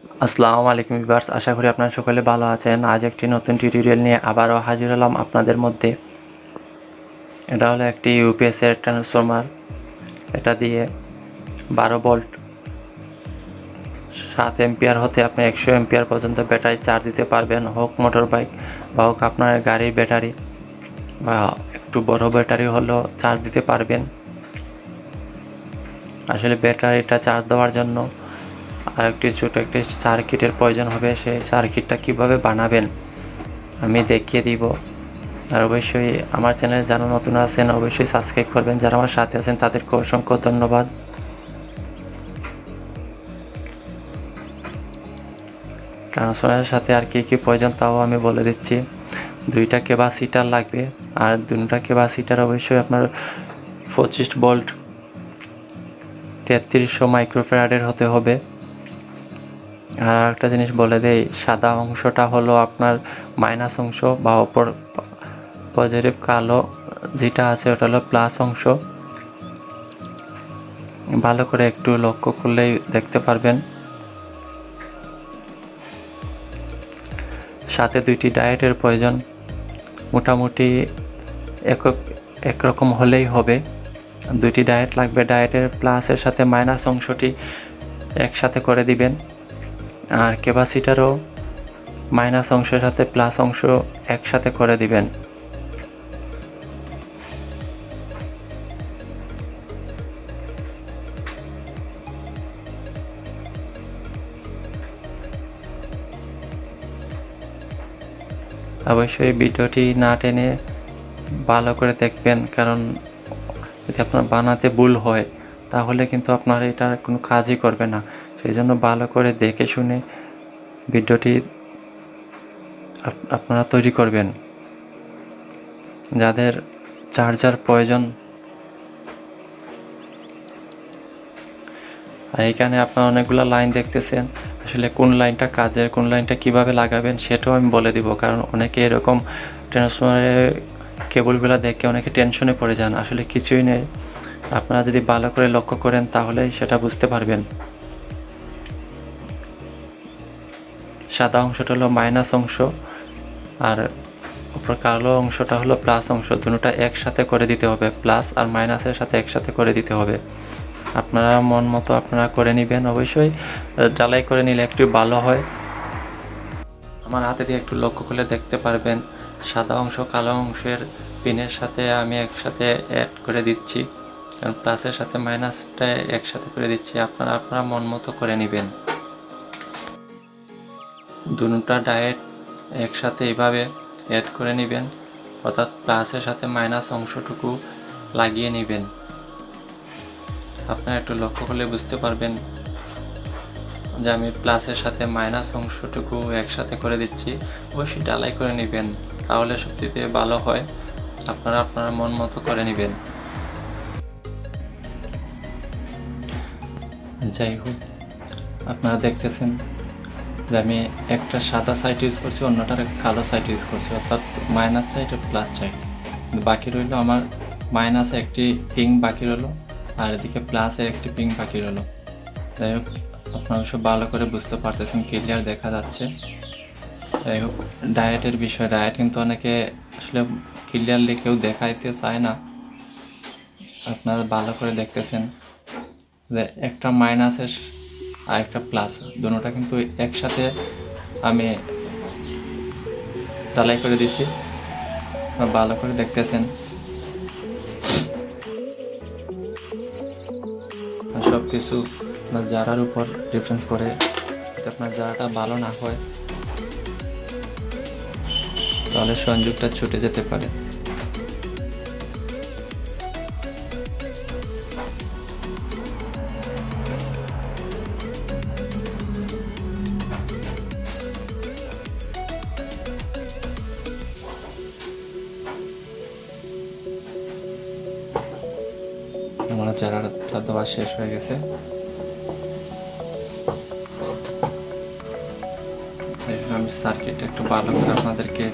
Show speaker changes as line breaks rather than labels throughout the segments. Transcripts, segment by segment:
আসসালামু আলাইকুম ভিউয়ার্স, আশা করি আপনারা সকলে ভালো আছেন। আজ একটি নতুন টিউটোরিয়াল নিয়ে আবারও হাজির হলাম আপনাদের মধ্যে। এটা হলো একটি ইউপিএস এর ট্রান্সফরমার। এটা দিয়ে 12 ভোল্ট 7 এম্পিয়ার হতে আপনি 100 এম্পিয়ার পর্যন্ত ব্যাটারি চার্জ দিতে পারবেন, হোক মোটর বাইক বা হোক আপনার গাড়ির ব্যাটারি বা একটু বড় ব্যাটারি হলেও চার্জ দিতে পারবেন। আসলে ব্যাটারিটা চার্জ দেওয়ার জন্য আর একটি ছোটো একটি সার্কিটের প্রয়োজন হবে। সেই সার্কিটটা কিভাবে বানাবেন আমি দেখিয়ে দিব। আর অবশ্যই আমার চ্যানেলে যারা নতুন আছেন অবশ্যই সাবস্ক্রাইব করবেন। যারা আমার সাথে আছেন তাদেরকে অসংখ্য ধন্যবাদ। ট্রান্সফরমারের সাথে আর কী প্রয়োজন তাও আমি বলে দিচ্ছি। 2টা ক্যাপাসিটার লাগবে, আর 2টা ক্যাপাসিটার অবশ্যই আপনার 25 ভোল্ট 3300 মাইক্রোফ্যারাডের হতে হবে। আর একটা জিনিস বলে দেই, সাদা অংশটা হলো আপনার মাইনাস অংশ বা অপর পজিটিভ কালো যেটা আছে ওটা হলো প্লাস অংশ। ভালো করে একটু লক্ষ্য করলেই দেখতে পারবেন। সাথে 2টি ডায়েটের প্রয়োজন, মোটামুটি একরকম হলেই হবে। 2টি ডায়েট লাগবে। ডায়েটের প্লাসের সাথে মাইনাস অংশটি একসাথে করে দিবেন, আর ক্যাপাসিটারও মাইনাস অংশের সাথে প্লাস অংশ একসাথে করে দিবেন। অবশ্যই ভিডিওটি না টেনে ভালো করে দেখবেন, কারণ যদি আপনার বানাতে ভুল হয় তাহলে কিন্তু আপনার এটার কোনো কাজই করবে না। সেই জন্য ভালো করে দেখে শুনে ভিডিওটি আপনারা তৈরি করবেন। যাদের চার্জার প্রয়োজন, আর এখানে আপনারা অনেকগুলো লাইন দেখতেছেন। আসলে কোন লাইনটা কাজের, কোন লাইনটা কিভাবে লাগাবেন সেটাও আমি বলে দিব, কারণ অনেকে এরকম ট্রান্সফরমারের কেবলগুলো দেখে অনেকে টেনশনে পড়ে যান। আসলে কিছুই নেই, আপনারা যদি ভালো করে লক্ষ্য করেন তাহলেই সেটা বুঝতে পারবেন। সাদা অংশটা হলো মাইনাস অংশ, আর উপর কালো অংশটা হলো প্লাস অংশ। দুটোটা একসাথে করে দিতে হবে, প্লাস আর মাইনাসের সাথে একসাথে করে দিতে হবে। আপনারা মন মতো আপনারা করে নেবেন। অবশ্যই ঢালাই করে নিলে একটু ভালো হয়। আমার হাতে দিয়ে একটু লক্ষ্য করলে দেখতে পারবেন সাদা অংশ কালো অংশের পিনের সাথে আমি একসাথে অ্যাড করে দিচ্ছি, কারণ প্লাসের সাথে মাইনাসটা একসাথে করে দিচ্ছি। আপনারা মন মতো করে নেবেন। দুটো ডায়েট একসাথে এইভাবে অ্যাড করে নেবেন, অর্থাৎ প্লাসের সাথে মাইনাস অংশটুকু লাগিয়ে নেবেন। আপনারা একটু লক্ষ্য করলে বুঝতে পারবেন যে আমি প্লাসের সাথে মাইনাস অংশটুকু একসাথে করে দিচ্ছি। অবশ্যই ঢালাই করে নেবেন, তাহলে সবচেয়ে ভালো হয়। আপনারা মন মতো করে নেবেন। যাই হোক, আপনারা দেখতেছেন যে আমি একটা সাদা সাইড ইউজ করছি, অন্যটার কালো সাইড ইউজ করছি, অর্থাৎ মাইনাস সাইড আর প্লাস সাইড। বাকি রইল আমার মাইনাসে একটি পিঙ্ক বাকি রইল, আর এদিকে প্লাসে একটি পিঙ্ক বাকি রইল। যাই হোক, আপনারা সব ভালো করে বুঝতে পারতেছেন, ক্লিয়ার দেখা যাচ্ছে। যাই হোক, ডায়েটের বিষয়, ডায়েট কিন্তু অনেকে আসলে ক্লিয়ারলি কেউ দেখাইতে চায় না। আপনারা ভালো করে দেখতেছেন যে একটা মাইনাসের আর একটা প্লাস, দুটোটা কিন্তু একসাথে আমি ঢালাই করে দিছি। ভালো করে দেখতেছেন, সব কিছু আপনার জারার উপর ডিফারেন্স করে। যদি আপনার জারাটা ভালো না হয় তাহলে সংযোগটা ছুটে যেতে পারে। আমার জারাটা দেওয়া শেষ হয়ে গেছে। আমি সার্কিটটা একটু ভালো করে আপনাদেরকে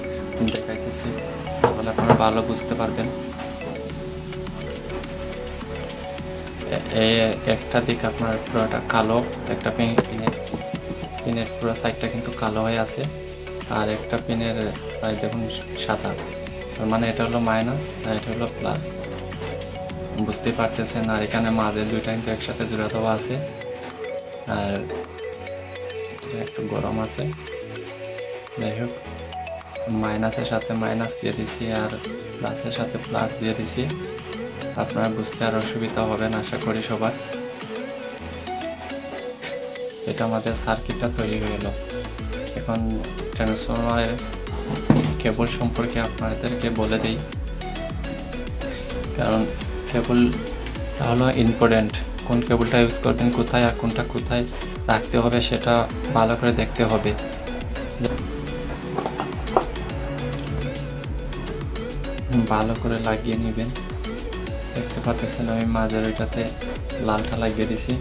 দেখাইতেছি, তাহলে আপনারা ভালো বুঝতে পারবেন। একটা দিক আপনার পুরোটা কালো, একটা পিনের পিনের পুরো সাইডটা কিন্তু কালো হয়ে আছে, আর একটা পিনের সাইড দেখুন সাদা, তার মানে এটা হলো মাইনাস আর এটা হলো প্লাস, বুঝতেই পারতেছেন। আর এখানে মাঝে দুইটা কিন্তু একসাথে জোড়া দেওয়া আছে, আর একটু গরম আছে। যাই হোক, মাইনাসের সাথে মাইনাস দিয়ে দিছি আর প্লাসের সাথে প্লাস দিয়ে দিছি, আপনারা বুঝতে আর অসুবিধা হবে না আশা করি সবার। এটা আমাদের সার্কিটটা তৈরি হয়ে গেল। এখন ট্রান্সফরমারের কেবল সম্পর্কে আপনাদেরকে বলে দিই, কারণ কেবলটা হলো ইম্পর্টেন্ট। কোন কেবলটা ইউজ করবেন কোথায় আর কোনটা কোথায় রাখতে হবে সেটা ভালো করে দেখতে হবে। ভালো করে লাগিয়ে নেবেন। দেখতে পাচ্ছেন আমি মাঝের ওইটাতে লালটা লাগিয়ে দিছি,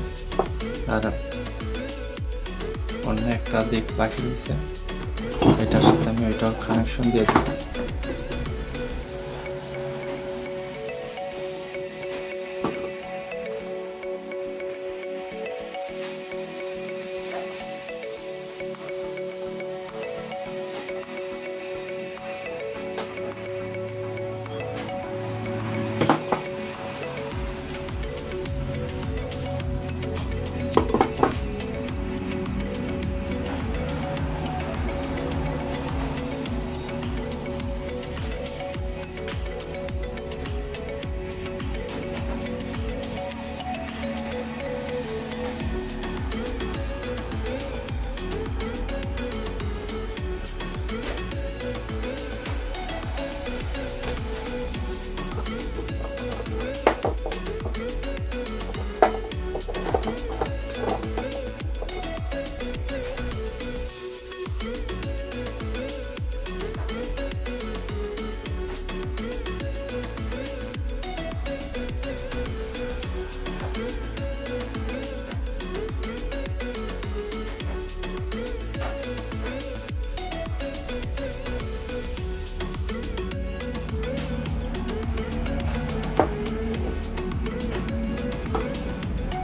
আর অন্য একটা দিক বাকি রয়েছে, এটার সাথে আমি ওইটাও কানেকশন দিয়ে দিই।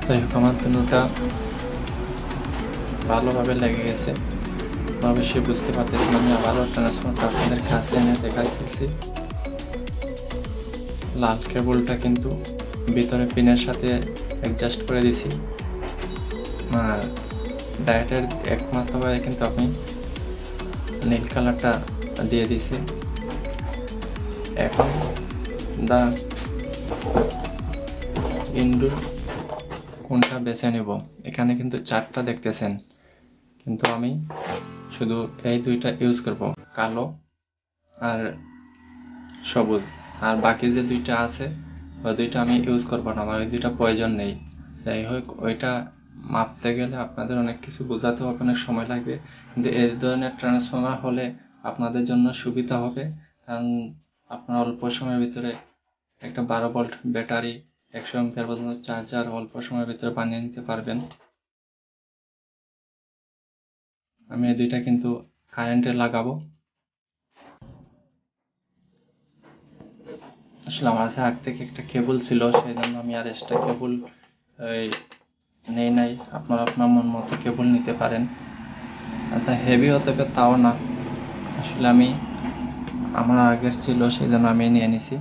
যাই হোক, আমার দুটোটা ভালোভাবে লেগে গেছে, অবশ্যই বুঝতে পারতেছি। আমি আবারও ট্রান্সফরমারটা আপনাদের কাছে এনে দেখাইতেছি। লাল কেবলটা কিন্তু ভিতরে পিনের সাথে অ্যাডজাস্ট করে দিছি, আর ডায়েটের একমাত্রভাবে কিন্তু আমি নীল কালারটা দিয়ে দিছি। এখন দা ইনডোর কোনটা বেছে নেব, এখানে কিন্তু চারটা দেখতেছেন, কিন্তু আমি শুধু এই দুইটা ইউজ করব, কালো আর সবুজ। আর বাকি যে দুইটা আছে ওই দুইটা আমি ইউজ করব না, আমার ওই দুইটা প্রয়োজন নেই। যাই হোক, ওইটা মাপতে গেলে আপনাদের অনেক কিছু বোঝাতে হবে, অনেক সময় লাগবে, কিন্তু এই ধরনের ট্রান্সফরমার হলে আপনাদের জন্য সুবিধা হবে। কারণ আপনারা অল্প সময়ের ভিতরে একটা 12 ভোল্ট ব্যাটারি, 100 অ্যাম্পিয়ার পর্যন্ত চার্জার অল্প সময়ের ভিতরে বানিয়ে নিতে পারবেন। আমি এই দুইটা কিন্তু কারেন্টে লাগাবো। আসলে আমার কাছে আগ থেকে একটা কেবল ছিল, সেই জন্য আমি আর এক্সট্রা কেবল নেই নাই। আপনারা আপনার মন মতো কেবল নিতে পারেন, তা হেভি হতে হবে তাও না। আসলে আমি আমার আগের ছিল সেই জন্য আমি নিয়ে নিছি।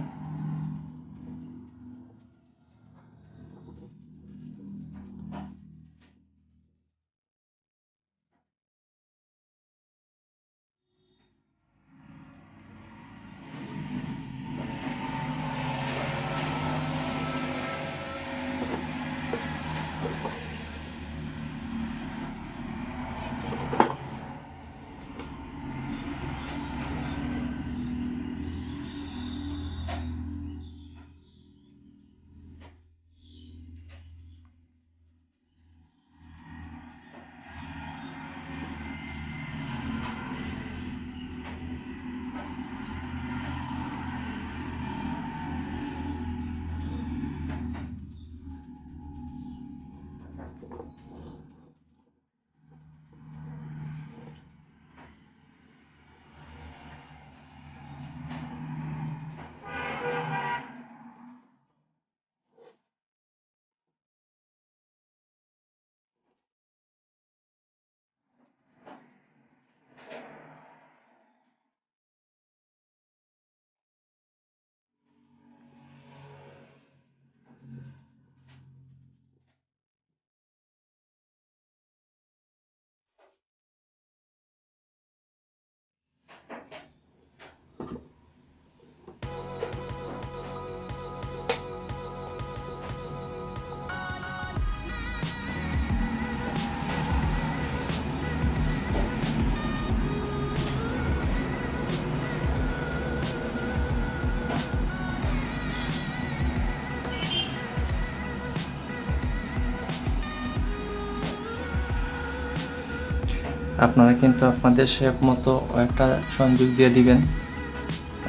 আপনারা কিন্তু আপনাদের শেপ মতো একটা সংযোগ দিয়ে দিবেন।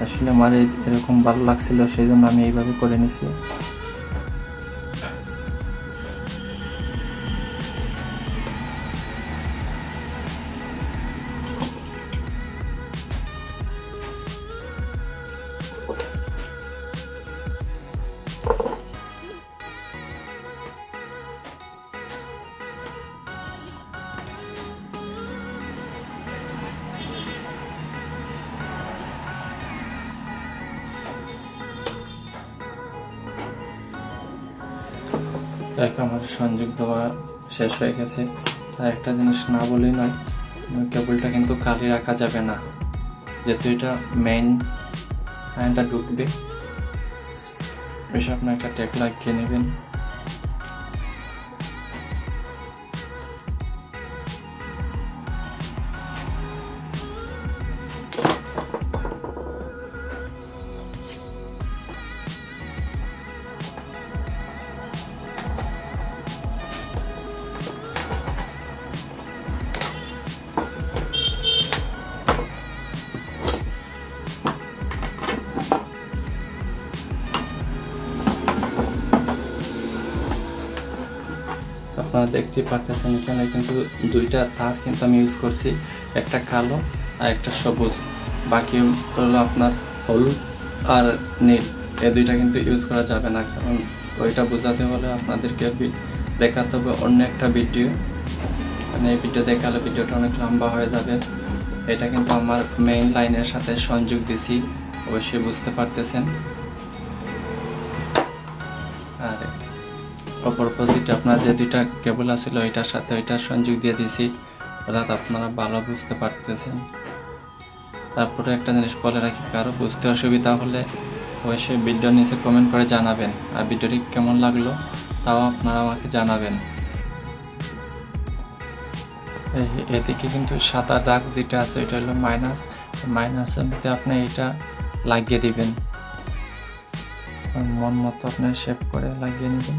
আসলে আমার এরকম ভালো লাগছিল, সেই জন্য আমি এইভাবে করে নিছি। আমার সংযোগ দেওয়া শেষ হয়ে গেছে। আর একটা জিনিস না বলেই নয়, কেবলটা কিন্তু খালি রাখা যাবে না, যেহেতু এটা মেইন লাইনটা ঢুকবে। বেশ আপনার একটা টেপ লাগিয়ে নেবেন। আপনারা দেখতে পারতেছেন এখানে কিন্তু দুইটা তার কিন্তু আমি ইউজ করছি, একটা কালো আর একটা সবুজ। বাকি হলো আপনার হলুদ আর নীল, এই দুইটা কিন্তু ইউজ করা যাবে না, কারণ ওইটা বোঝাতে হলে আপনাদেরকে দেখাতে হবে অন্য একটা ভিডিও। মানে এই ভিডিও দেখালে ভিডিওটা অনেক লম্বা হয়ে যাবে। এটা কিন্তু আমার মেইন লাইনের সাথে সংযোগ দিছি, অবশ্যই বুঝতে পারতেছেন। আর অপোজিট আপনার যে দুইটা কেবল আছিল ওইটার সাথে ওইটার সংযোগ দিয়ে দিয়েছি, অর্থাৎ আপনারা ভালো বুঝতে পারতেছেন। তারপরে একটা জিনিস বলে রাখি, কারো বুঝতে অসুবিধা হলে অবশ্যই ভিডিওর নিচে কমেন্ট করে জানাবেন, আর ভিডিওটি কেমন লাগলো তাও আপনারা আমাকে জানাবেন। এদিকে কিন্তু সাদা দাগ যেটা আছে ওইটা হলো মাইনাসের মধ্যে আপনি এটা লাগিয়ে দিবেন, মন মতো আপনি শেপ করে লাগিয়ে নেবেন।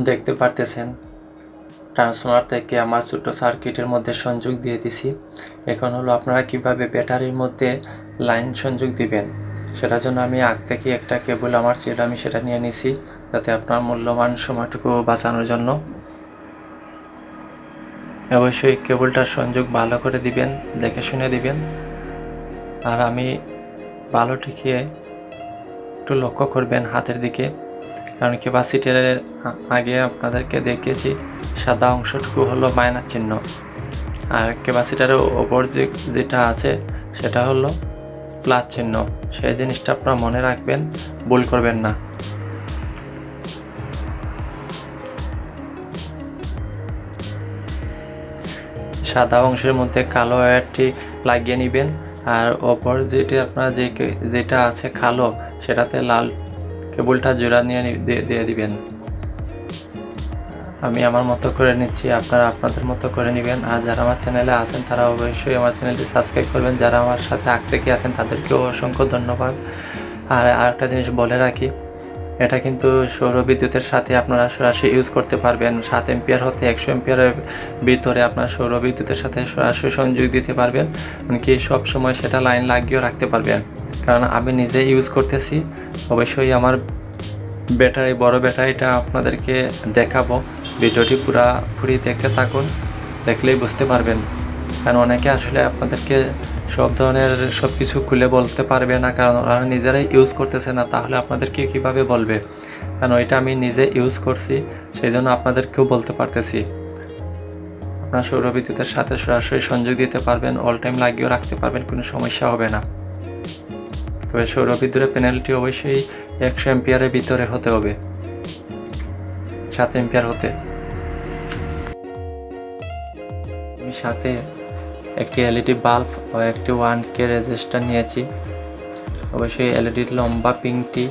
দেখতে পারতেছেন ট্রান্সফরমার থেকে আমার ছোট সার্কিটের মধ্যে সংযোগ দিয়ে দিছি। এখন হলো আপনারা কিভাবে ব্যাটারির মধ্যে লাইন সংযোগ দিবেন, সেটার জন্য আমি আগ থেকে একটা কেবল আমার ছিল, আমি সেটা নিয়ে নিছি যাতে আপনার মূল্যবান সময়টুকু বাঁচানোর জন্য। অবশ্যই কেবলটার সংযোগ ভালো করে দিবেন, দেখে শুনে দিবেন। আর আমি ভালো টিকিয়ে একটু লক্ষ্য করবেন হাতের দিকে, কারণ ক্যাপাসিটরের আগে আপনাদেরকে দেখিয়েছি সাদা অংশটুকু হলো মাইনাস চিহ্ন, আর ক্যাপাসিটরের ওপর যেটা আছে সেটা হলো প্লাস চিহ্ন। সেই জিনিসটা আপনারা মনে রাখবেন, ভুল করবেন না। সাদা অংশের মধ্যে কালো ওয়্যারটি লাগিয়ে নেবেন, আর ওপর আপনারা যেটা আছে কালো সেটাতে লাল কেবলটা জোড়া নিয়ে দিয়ে দিবেন। আমি আমার মতো করে নিচ্ছি, আপনারা আপনাদের মতো করে নেবেন। আর যারা আমার চ্যানেলে আছেন তারা অবশ্যই আমার চ্যানেলটি সাবস্ক্রাইব করবেন, যারা আমার সাথে আগ থেকে আছেন তাদেরকেও অসংখ্য ধন্যবাদ। আর আরেকটা জিনিস বলে রাখি, এটা কিন্তু সৌর বিদ্যুতের সাথে আপনারা সরাসরি ইউজ করতে পারবেন। 7 এম্পিয়ার হতে 100 এম্পিয়ারের ভিতরে আপনার সৌর বিদ্যুতের সাথে সরাসরি সংযোগ দিতে পারবেন, এমনকি সব সময় সেটা লাইন লাগিয়েও রাখতে পারবেন। কারণ আমি নিজে ইউজ করতেছি। অবশ্যই আমার ব্যাটারি, বড় ব্যাটারিটা আপনাদেরকে দেখাবো, ভিডিওটি পুরোপুরি দেখতে থাকুন, দেখলেই বুঝতে পারবেন। কারণ অনেকে আসলে আপনাদেরকে সব ধরনের সব কিছু খুলে বলতে পারবে না, কারণ ওরা নিজেরাই ইউজ করতেছে না, তাহলে আপনাদেরকে কীভাবে বলবে। কারণ ওইটা আমি নিজে ইউজ করছি, সেই জন্য আপনাদেরকেও বলতে পারতেছি। আপনার সৌর বিদ্যুতের সাথে সরাসরি সংযোগ দিতে পারবেন, অল টাইম লাগিয়েও রাখতে পারবেন, কোনো সমস্যা হবে না। তবে সৌর বিদ্যুতের প্যানেলটি অবশ্যই 100 অ্যাম্পিয়ারের ভিতরে হতে হবে, 7 অ্যাম্পিয়ার হতে। আমি সাথে একটি এলইডি বাল্ব ও একটি 1K রেজিস্টার নিয়েছি। অবশ্যই এলইডির লম্বা পিনটি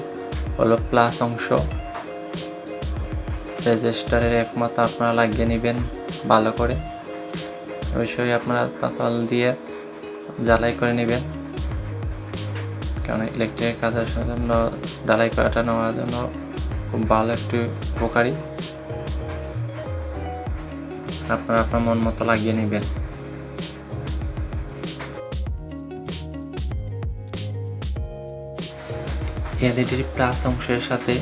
হলো প্লাস অংশ, রেজিস্টারের একমাত্র আপনারা লাগিয়ে নেবেন ভালো করে। অবশ্যই আপনারা তাপাল দিয়ে জ্বালাই করে নেবেন, কারণ ইলেকট্রিক কাজের জন্য জ্বালাই করাটা নেওয়ার জন্য খুব ভালো একটি উপকারী। আপনারা আপনার মন মতো লাগিয়ে নেবেন। এলইডির প্লাস অংশের সাথে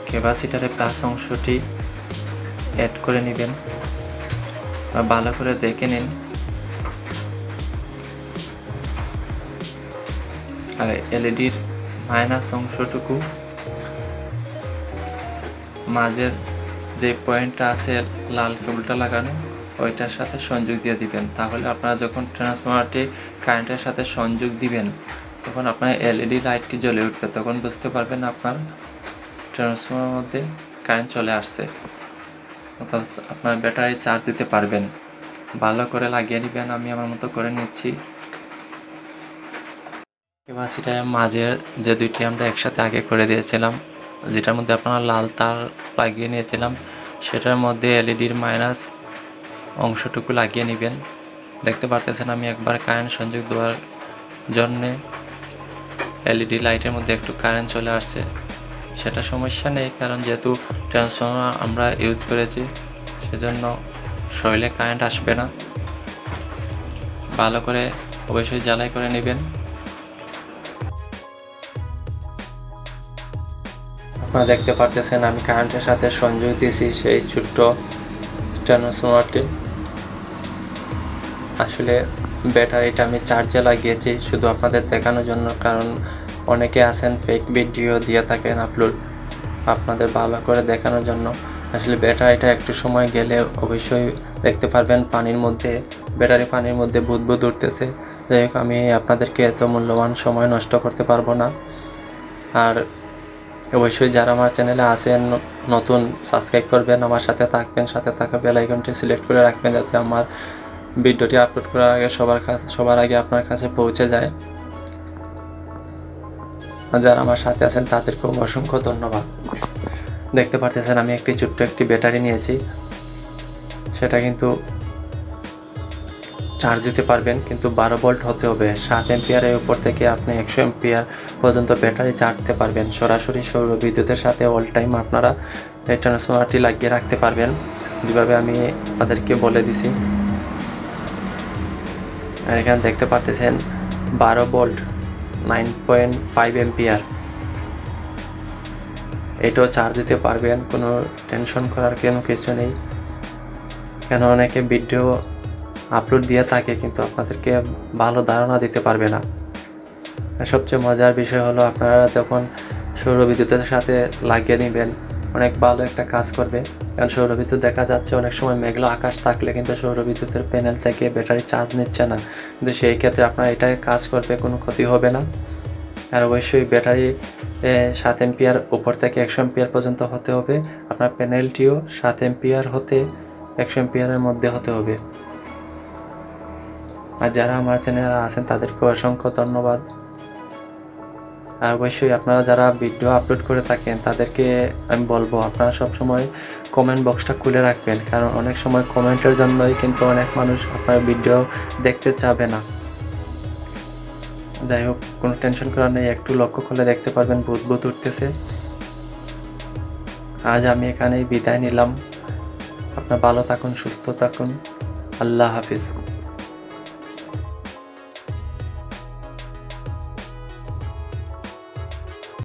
ক্যাপাসিটারের প্লাস অংশটি অ্যাড করে নেবেন, ভালো করে দেখে নিন। আর এলইডির মাইনাস অংশটুকু মাঝের যে পয়েন্টটা আছে লাল কেবলটা লাগানো ওইটার সাথে সংযোগ দিয়ে দিবেন। তাহলে আপনারা যখন ট্রান্সফরমারটি কারেন্টের সাথে সংযোগ দিবেন তখন আপনার এলইডি লাইটটি জ্বলে উঠবে, তখন বুঝতে পারবেন আপনার ট্রান্সফরমারের মধ্যে কারেন্ট চলে আসছে, অর্থাৎ আপনার ব্যাটারি চার্জ দিতে পারবেন। ভালো করে লাগিয়ে নেবেন, আমি আমার মতো করে নিচ্ছি। ক্যাপাসিটারের মাঝের যে দুইটি আমরা একসাথে আগে করে দিয়েছিলাম, যেটার মধ্যে আপনারা লাল তার লাগিয়ে নিয়েছিলাম, সেটার মধ্যে এলইডির মাইনাস অংশটুকু লাগিয়ে নেবেন। দেখতে পারতেছেন আমি একবার কারেন্ট সংযোগ দেওয়ার জন্যে এলইডি লাইটের মধ্যে একটু কারেন্ট চলে আসছে, সেটা সমস্যা নেই, কারণ যেহেতু ট্রান্সফরমার আমরা ইউজ করেছি সেজন্য শরীরে কারেন্ট আসবে না। ভালো করে অবশ্যই জ্বালাই করে নেবেন। আপনারা দেখতে পারতেছেন আমি কারেন্টের সাথে সংযোগ দিয়েছি সেই ছোট্ট ট্রান্সফরমারটি। আসলে ব্যাটারিটা আমি চার্জে লাগিয়েছি শুধু আপনাদের দেখানোর জন্য, কারণ অনেকে আছেন ফেক ভিডিও দিয়ে থাকেন আপলোড, আপনাদের ভালো করে দেখানোর জন্য। আসলে ব্যাটারিটা একটু সময় গেলে অবশ্যই দেখতে পারবেন পানির মধ্যে, ব্যাটারি পানির মধ্যে বুদবুদ উঠতেছে। যাই হোক, আমি আপনাদেরকে এত মূল্যবান সময় নষ্ট করতে পারবো না। আর অবশ্যই যারা আমার চ্যানেলে আসেন নতুন, সাবস্ক্রাইব করবেন, আমার সাথে থাকবেন, সাথে থাকা বেল আইকনটি সিলেক্ট করে রাখবেন যাতে আমার ভিডিওটি আপলোড করার আগে সবার আগে আপনার কাছে পৌঁছে যায়। যারা আমার সাথে আছেন তাদেরকেও অসংখ্য ধন্যবাদ। দেখতে পারতেছেন আমি ছোট্ট একটি ব্যাটারি নিয়েছি, সেটা কিন্তু চার্জ দিতে পারবেন, কিন্তু 12 ভোল্ট হতে হবে। 7 অ্যাম্পিয়ারের উপর থেকে আপনি 100 অ্যাম্পিয়ার পর্যন্ত ব্যাটারি চার্জ দিতে পারবেন। সরাসরি সৌর বিদ্যুতের সাথে অল টাইম আপনারা এই ট্রান্সফরমারটি লাগিয়ে রাখতে পারবেন, যেভাবে আমি আপনাদেরকে বলে দিছি। আর এখানে দেখতে পারতেছেন 12 ভোল্ট 9.5 অ্যাম্পিয়ার, এটাও চার্জ দিতে পারবেন, কোনো টেনশন করার কোনো কিছু নেই। কেন অনেকে ভিডিও আপলোড দিয়ে থাকে কিন্তু আপনাদেরকে ভালো ধারণা দিতে পারবে না। সবচেয়ে মজার বিষয় হলো আপনারা যখন সৌর বিদ্যুতের সাথে লাগিয়ে নেবেন অনেক ভালো একটা কাজ করবে, কারণ সৌর বিদ্যুৎ দেখা যাচ্ছে অনেক সময় মেঘলা আকাশ থাকলে কিন্তু সৌর বিদ্যুতের প্যানেল থেকে ব্যাটারি চার্জ নিচ্ছে না, কিন্তু সেই ক্ষেত্রে আপনার এটাই কাজ করবে, কোনো ক্ষতি হবে না। আর অবশ্যই ব্যাটারি 7 অ্যাম্পিয়ার উপর থেকে 100 অ্যাম্পিয়ার পর্যন্ত হতে হবে। আপনার প্যানেলটিও 7 অ্যাম্পিয়ার হতে 100 অ্যাম্পিয়ারের মধ্যে হতে হবে। আর যারা আমার চ্যানেলে আছেন তাদেরকে অসংখ্য ধন্যবাদ। আর অবশ্যই আপনারা যারা ভিডিও আপলোড করে থাকেন তাদেরকে আমি বলবো আপনারা সবসময় কমেন্ট বক্সটা খুলে রাখবেন, কারণ অনেক সময় কমেন্টের জন্যই কিন্তু অনেক মানুষ আপনার ভিডিও দেখতে চাবে না। যাই হোক, কোনো টেনশন করার নেই, একটু লক্ষ্য করলে দেখতে পারবেন বুদবুদ উঠতেছে। আজ আমি এখানেই বিদায় নিলাম। আপনারা ভালো থাকুন, সুস্থ থাকুন। আল্লাহ হাফিজ।